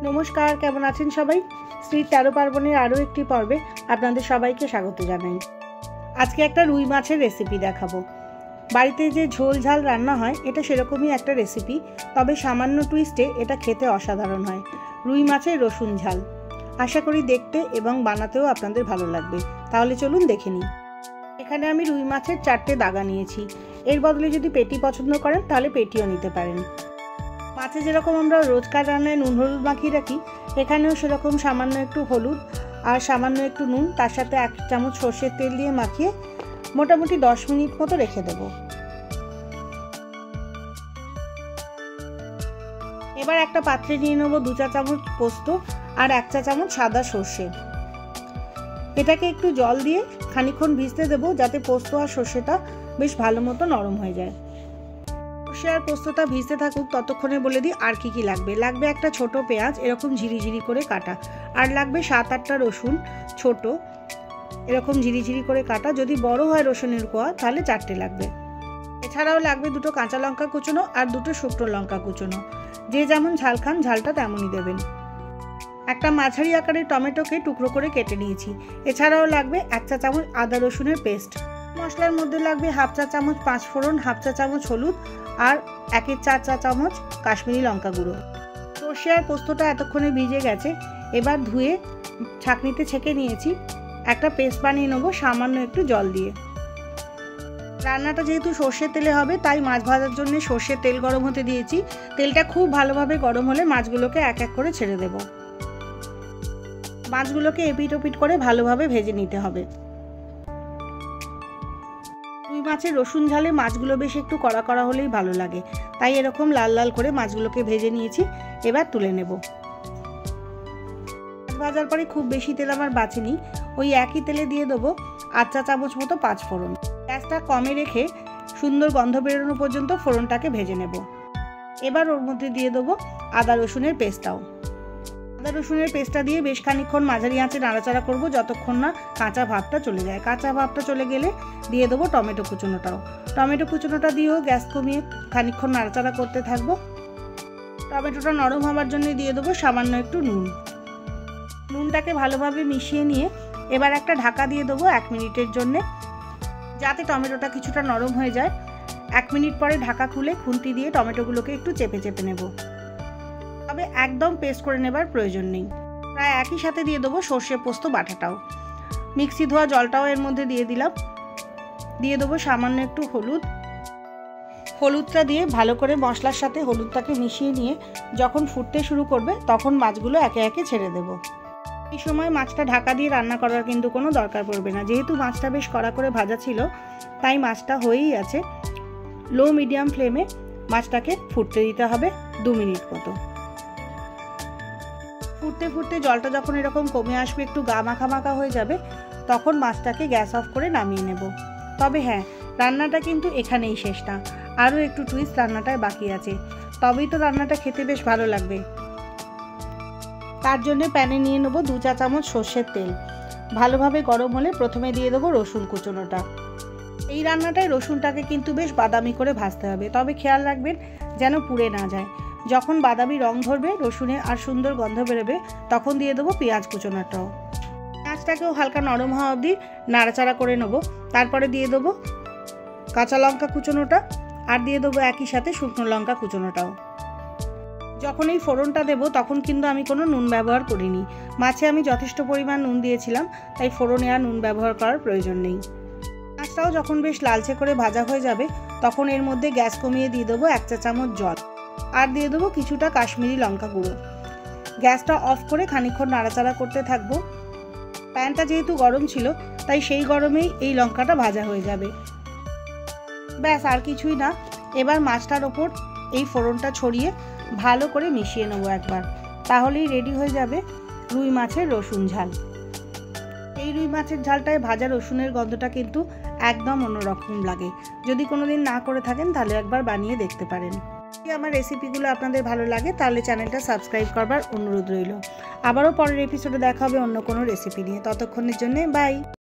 নমস্কার, কেমন আছেন সবাই? শ্রী 13 পার্বণের আরও একটি পর্বে আপনাদের সবাইকে স্বাগত জানাই। আজকে একটা রুই মাছের রেসিপি দেখাবো। বাড়িতে যে ঝোল ঝাল রান্না হয় এটা সেরকমই একটা রেসিপি, তবে সামান্য টুইস্টে এটা খেতে অসাধারণ হয়। রুই মাছের রসুন ঝাল। আশা করি দেখতে এবং বানাতেও আপনাদের ভালো লাগবে। তাহলে চলুন দেখে নিই। এখানে আমি রুই মাছের 4টে দাগা নিয়েছি। এর বদলে যদি পেটি পছন্দ করেন তাহলে পেটিও নিতে পারেন। মাছে যেরকম আমরা রোজকার রান্নায় নুন হলুদ মাখিয়ে রাখি, এখানেও সেরকম সামান্য একটু হলুদ আর সামান্য একটু নুন, তার সাথে 1 চামচ সর্ষের তেল দিয়ে মাখিয়ে মোটামুটি 10 মিনিট মতো রেখে দেব। এবার একটা পাত্রে নিয়ে নেব 2 চা চামচ পোস্ত আর 1 চা চামচ সাদা সর্ষে। এটাকে একটু জল দিয়ে খানিকক্ষণ ভিজতে দেব, যাতে পোস্ত আর সর্ষেটা বেশ ভালো মতো নরম হয়ে যায়। সর্ষে আর পোস্তটা ভিজতে থাকুক, ততক্ষণে বলে দিই আর কি লাগবে। লাগবে একটা ছোট পেঁয়াজ এরকম ঝিরিঝিরি করে কাটা, আর লাগবে 7-8টা রসুন ছোট এরকম ঝিরিঝিরি করে কাটা। যদি বড় হয় রসুনের কোয়া তাহলে 4টে লাগবে। এছাড়াও লাগবে 2টো কাঁচা লঙ্কা কুচোনো আর 2টো শুকনো লঙ্কা কুচোনো। যে যেমন ঝাল খান ঝালটা তেমনই দেবেন। একটা মাঝারি আকারের টমেটোকে টুকরো করে কেটে নিয়েছি। এছাড়াও লাগবে 1 চা চামচ আদা রসুনের পেস্ট। মশলার মধ্যে লাগবে 1/2 চা চামচ 5 ফোড়ন, 1/2 চা চামচ হলুদ আর 1/4 চা চামচ কাশ্মীরি লঙ্কা গুঁড়ো। সর্ষে আর পোস্তটা এতক্ষণে ভিজে গেছে। এবার ধুয়ে ছাঁকনিতে ছেঁকে নিয়েছি। একটা পেস্ট বানিয়ে নেবো সামান্য একটু জল দিয়ে। রান্নাটা যেহেতু সর্ষের তেলে হবে, তাই মাছ ভাজার জন্য সর্ষের তেল গরম হতে দিয়েছি। তেলটা খুব ভালোভাবে গরম হলে মাছগুলোকে এক এক করে ছেড়ে দেব। মাছগুলোকে এপিট ওপিট করে ভালোভাবে ভেজে নিতে হবে। রুই মাছের রসুন ঝালে মাছগুলো বেশ একটু কড়া কড়া হলেই ভালো লাগে, তাই এরকম লাল লাল করে মাছগুলোকে ভেজে নিয়েছি। এবার তুলে নেব। মাছ ভাজার পরে খুব বেশি তেল আমার বাঁচেনি, ওই একই তেলে দিয়ে দেবো 8 চা চামচ মতো 5 ফোড়ন। গ্যাসটা কমে রেখে সুন্দর গন্ধ বেরোনো পর্যন্ত ফোড়নটাকে ভেজে নেব। এবার ওর মধ্যে দিয়ে দেবো আদা রসুনের পেস্টটাও। আদা রসুনের পেস্টটা দিয়ে বেশ খানিকক্ষণ মাঝারি আঁচে নাড়াচাড়া করব, যতক্ষণ না কাঁচা ভাবটা চলে যায়। কাঁচা ভাবটা চলে গেলে দিয়ে দেবো টমেটো কুচোনোটাও। টমেটো কুচোনোটা দিয়েও গ্যাস কমিয়ে খানিকক্ষণ নাড়াচাড়া করতে থাকবো। টমেটোটা নরম হওয়ার জন্য দিয়ে দেবো সামান্য একটু নুন। নুনটাকে ভালোভাবে মিশিয়ে নিয়ে এবার একটা ঢাকা দিয়ে দেবো 1 মিনিটের জন্যে, যাতে টমেটোটা কিছুটা নরম হয়ে যায়। 1 মিনিট পরে ঢাকা খুলে খুন্তি দিয়ে টমেটোগুলোকে একটু চেপে চেপে নেব, তবে একদম পেস্ট করে নেবার প্রয়োজন নেই। প্রায় একই সাথে দিয়ে দেবো সর্ষে পোস্ত বাটাটাও। মিক্সি ধোয়া জলটাও এর মধ্যে দিয়ে দিলাম। দিয়ে দেবো সামান্য একটু হলুদ। হলুদটা দিয়ে ভালো করে মশলার সাথে হলুদটাকে মিশিয়ে নিয়ে যখন ফুটতে শুরু করবে তখন মাছগুলো একে একে ছেড়ে দেবো। এই সময় মাছটা ঢাকা দিয়ে রান্না করার কিন্তু কোনো দরকার পড়বে না, যেহেতু মাছটা বেশ কড়া করে ভাজা ছিল, তাই মাছটা হয়েই আছে। লো মিডিয়াম ফ্লেমে মাছটাকে ফুটতে দিতে হবে 2 মিনিট মতো। ফুটতে ফুটতে জলটা যখন এরকম কমে আসবে, একটু গা মাখা মাখা হয়ে যাবে, তখন মাছটাকে গ্যাস অফ করে নামিয়ে নেব। তবে হ্যাঁ, রান্নাটা কিন্তু এখানেই শেষ না, আরও একটু টুইস্ট রান্নাটায় বাকি আছে, তবেই তো রান্নাটা খেতে বেশ ভালো লাগবে। তার জন্য প্যানে নিয়ে নেব 2 চা চামচ সর্ষের তেল। ভালোভাবে গরম হলে প্রথমে দিয়ে দেবো রসুন কুচোনোটা। এই রান্নাটায় রসুনটাকে কিন্তু বেশ বাদামি করে ভাজতে হবে, তবে খেয়াল রাখবেন যেন পুড়ে না যায়। যখন বাদামি রং ধরবে রসুনে আর সুন্দর গন্ধ বেরোবে, তখন দিয়ে দেবো পেঁয়াজ কুচোনোটাও। পেঁয়াজটাকেও হালকা নরম হওয়া অবধি নাড়াচাড়া করে নেব। তারপরে দিয়ে দেবো কাঁচা লঙ্কা কুচোনোটা আর দিয়ে দেবো একই সাথে শুকনো লঙ্কা কুচোনোটাও। যখন এই ফোড়নটা দেবো তখন কিন্তু আমি কোনো নুন ব্যবহার করিনি। মাছে আমি যথেষ্ট পরিমাণ নুন দিয়েছিলাম, তাই ফোড়নে আর নুন ব্যবহার করার প্রয়োজন নেই। মাছটাও যখন বেশ লালচে করে ভাজা হয়ে যাবে, তখন এর মধ্যে গ্যাস কমিয়ে দিয়ে দেবো 1 চা চামচ জল আর দিয়ে দেবো কিছুটা কাশ্মীরি লঙ্কা গুঁড়ো। গ্যাসটা অফ করে খানিকক্ষণ নাড়াচাড়া করতে থাকবো। প্যানটা যেহেতু গরম ছিল, তাই সেই গরমেই এই লঙ্কাটা ভাজা হয়ে যাবে। ব্যাস, আর কিছুই না। এবার মাছটার ওপর এই ফোড়নটা ছড়িয়ে ভালো করে মিশিয়ে নেবো একবার, তাহলেই রেডি হয়ে যাবে রুই মাছের রসুন ঝাল। এই রুই মাছের ঝালটায় ভাজা রসুনের গন্ধটা কিন্তু একদম অন্যরকম লাগে। যদি কোনোদিন না করে থাকেন তাহলে একবার বানিয়ে দেখতে পারেন। যদি আমার রেসিপিগুলো আপনাদের ভালো লাগে তাহলে চ্যানেলটা সাবস্ক্রাইব করবার অনুরোধ রইল। আবারও পরের এপিসোডে দেখা হবে অন্য কোনো রেসিপি নিয়ে। ততক্ষণের জন্য বাই।